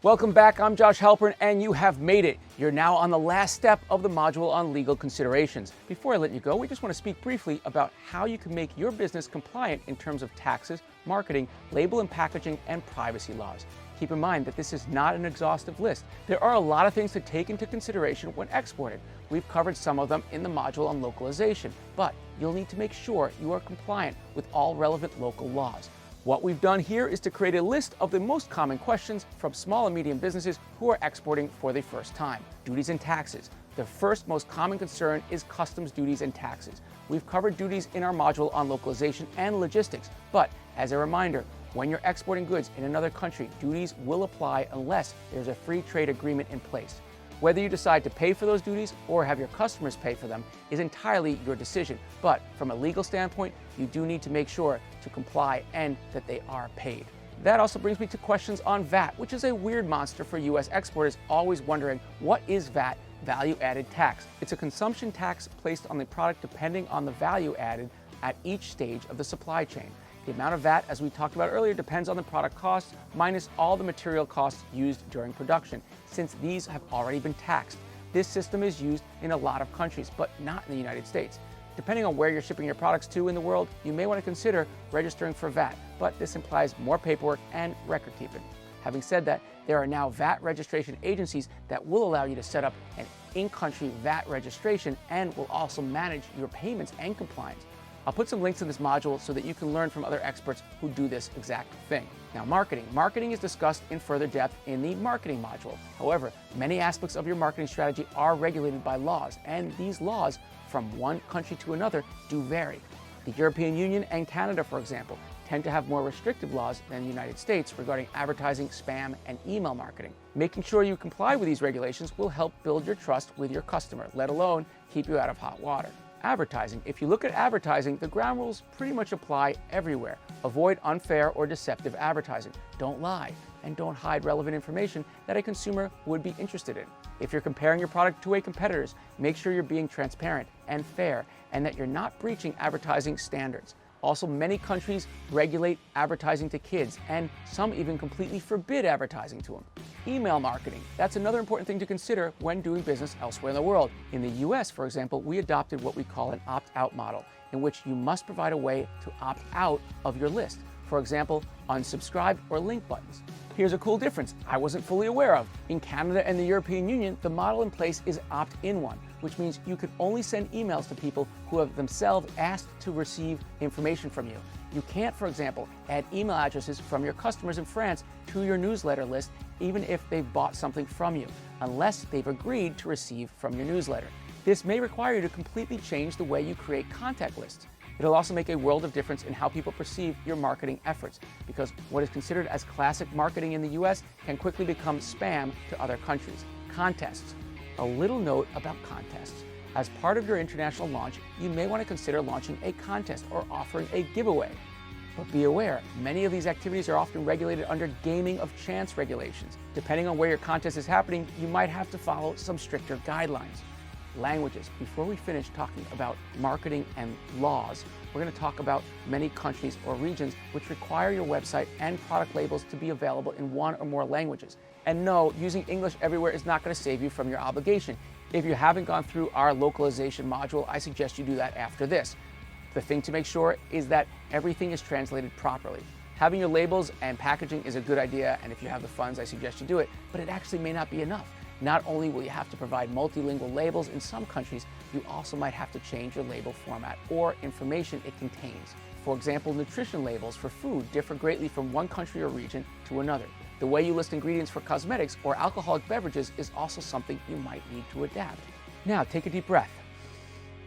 Welcome back, I'm Josh Halpern, and you have made it. You're now on the last step of the module on legal considerations. Before I let you go, we just want to speak briefly about how you can make your business compliant in terms of taxes, marketing, label and packaging, and privacy laws. Keep in mind that this is not an exhaustive list. There are a lot of things to take into consideration when exporting. We've covered some of them in the module on localization, but you'll need to make sure you are compliant with all relevant local laws. What we've done here is to create a list of the most common questions from small and medium businesses who are exporting for the first time. Duties and taxes. The first most common concern is customs duties and taxes. We've covered duties in our module on localization and logistics, but as a reminder, when you're exporting goods in another country, duties will apply unless there's a free trade agreement in place. Whether you decide to pay for those duties or have your customers pay for them is entirely your decision. But from a legal standpoint, you do need to make sure to comply and that they are paid. That also brings me to questions on VAT, which is a weird monster for US exporters always wondering, what is VAT, value added tax? It's a consumption tax placed on the product depending on the value added at each stage of the supply chain. The amount of VAT, as we talked about earlier, depends on the product costs minus all the material costs used during production, since these have already been taxed. This system is used in a lot of countries, but not in the United States. Depending on where you're shipping your products to in the world, you may want to consider registering for VAT, but this implies more paperwork and record keeping. Having said that, there are now VAT registration agencies that will allow you to set up an in-country VAT registration and will also manage your payments and compliance. I'll put some links in this module so that you can learn from other experts who do this exact thing. Now, marketing. Marketing is discussed in further depth in the marketing module. However, many aspects of your marketing strategy are regulated by laws, and these laws from one country to another do vary. The European Union and Canada, for example, tend to have more restrictive laws than the United States regarding advertising, spam, and email marketing. Making sure you comply with these regulations will help build your trust with your customer, let alone keep you out of hot water. Advertising. If you look at advertising, the ground rules pretty much apply everywhere. Avoid unfair or deceptive advertising. Don't lie, and don't hide relevant information that a consumer would be interested in. If you're comparing your product to a competitor's, make sure you're being transparent and fair, and that you're not breaching advertising standards. Also, many countries regulate advertising to kids, and some even completely forbid advertising to them. Email marketing. That's another important thing to consider when doing business elsewhere in the world. In the US, for example, we adopted what we call an opt-out model, in which you must provide a way to opt out of your list. For example, unsubscribe or link buttons. Here's a cool difference I wasn't fully aware of. In Canada and the European Union, the model in place is opt-in one, which means you can only send emails to people who have themselves asked to receive information from you. You can't, for example, add email addresses from your customers in France to your newsletter list, even if they've bought something from you, unless they've agreed to receive from your newsletter. This may require you to completely change the way you create contact lists. It'll also make a world of difference in how people perceive your marketing efforts, because what is considered as classic marketing in the US can quickly become spam to other countries. Contests. A little note about contests. As part of your international launch, you may want to consider launching a contest or offering a giveaway. But be aware, many of these activities are often regulated under gaming of chance regulations. Depending on where your contest is happening, you might have to follow some stricter guidelines. Languages. Before we finish talking about marketing and laws, we're going to talk about many countries or regions which require your website and product labels to be available in one or more languages. And no, using English everywhere is not going to save you from your obligation. If you haven't gone through our localization module, I suggest you do that after this. The thing to make sure is that everything is translated properly. Having your labels and packaging is a good idea, and if you have the funds, I suggest you do it, but it actually may not be enough. Not only will you have to provide multilingual labels in some countries, you also might have to change your label format or information it contains. For example, nutrition labels for food differ greatly from one country or region to another. The way you list ingredients for cosmetics or alcoholic beverages is also something you might need to adapt. Now, take a deep breath.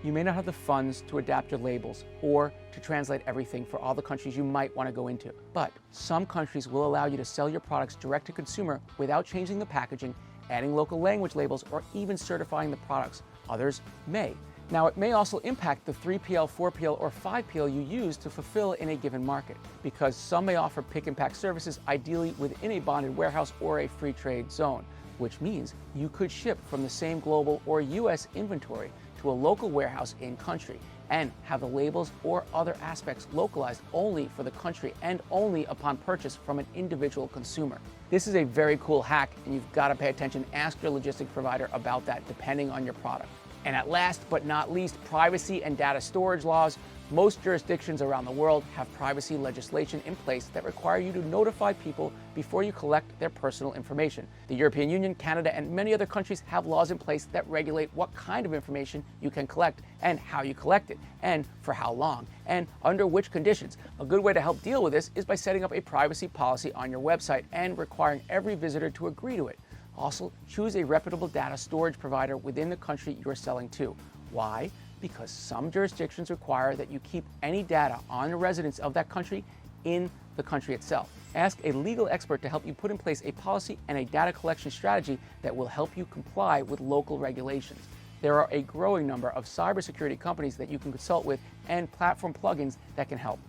You may not have the funds to adapt your labels or to translate everything for all the countries you might want to go into, but some countries will allow you to sell your products direct to consumer without changing the packaging, adding local language labels, or even certifying the products. Others may. Now, it may also impact the 3PL, 4PL, or 5PL you use to fulfill in a given market, because some may offer pick and pack services ideally within a bonded warehouse or a free trade zone, which means you could ship from the same global or US inventory to a local warehouse in country. and have the labels or other aspects localized only for the country and only upon purchase from an individual consumer. This is a very cool hack, and you've got to pay attention. Ask your logistics provider about that depending on your product. And at last but not least, privacy and data storage laws. Most jurisdictions around the world have privacy legislation in place that require you to notify people before you collect their personal information. The European Union, Canada, and many other countries have laws in place that regulate what kind of information you can collect and how you collect it, and for how long, and under which conditions. A good way to help deal with this is by setting up a privacy policy on your website and requiring every visitor to agree to it. Also, choose a reputable data storage provider within the country you're selling to. Why? Because some jurisdictions require that you keep any data on the residents of that country in the country itself. Ask a legal expert to help you put in place a policy and a data collection strategy that will help you comply with local regulations. There are a growing number of cybersecurity companies that you can consult with and platform plugins that can help.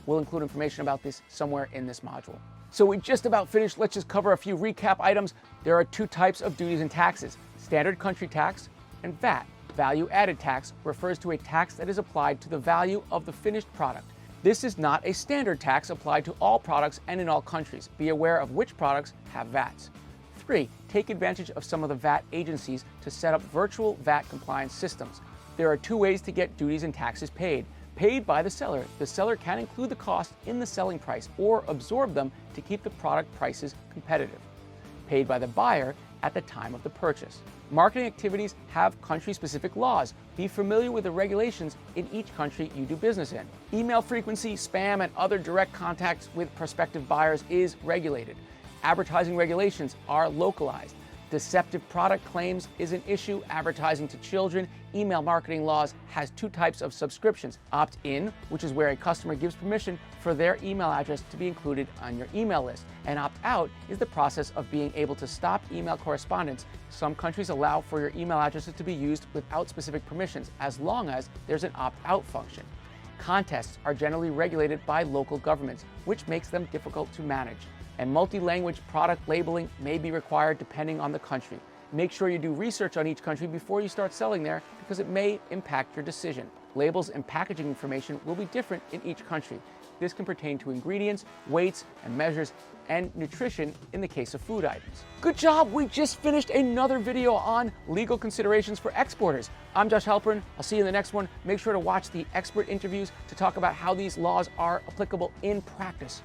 We'll include information about this somewhere in this module. So we just about finished. Let's just cover a few recap items. There are two types of duties and taxes: standard country tax and VAT. Value-added tax refers to a tax that is applied to the value of the finished product. This is not a standard tax applied to all products and in all countries. Be aware of which products have VATs. 3. Take advantage of some of the VAT agencies to set up virtual VAT compliance systems. There are two ways to get duties and taxes paid. Paid by the seller. The seller can include the cost in the selling price or absorb them to keep the product prices competitive. Paid by the buyer at the time of the purchase. Marketing activities have country-specific laws. Be familiar with the regulations in each country you do business in. Email frequency, spam, and other direct contacts with prospective buyers is regulated. Advertising regulations are localized. Deceptive product claims is an issue. Advertising to children. Email marketing laws has two types of subscriptions. Opt-in, which is where a customer gives permission for their email address to be included on your email list. And opt-out is the process of being able to stop email correspondence. Some countries allow for your email addresses to be used without specific permissions, as long as there's an opt-out function. Contests are generally regulated by local governments, which makes them difficult to manage. And multi-language product labeling may be required depending on the country. Make sure you do research on each country before you start selling there, because it may impact your decision. Labels and packaging information will be different in each country. This can pertain to ingredients, weights, and measures, and nutrition in the case of food items. Good job! We just finished another video on legal considerations for exporters. I'm Josh Halpern. I'll see you in the next one. Make sure to watch the expert interviews to talk about how these laws are applicable in practice.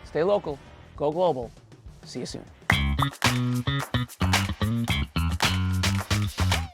Stay local. Go global. See you soon.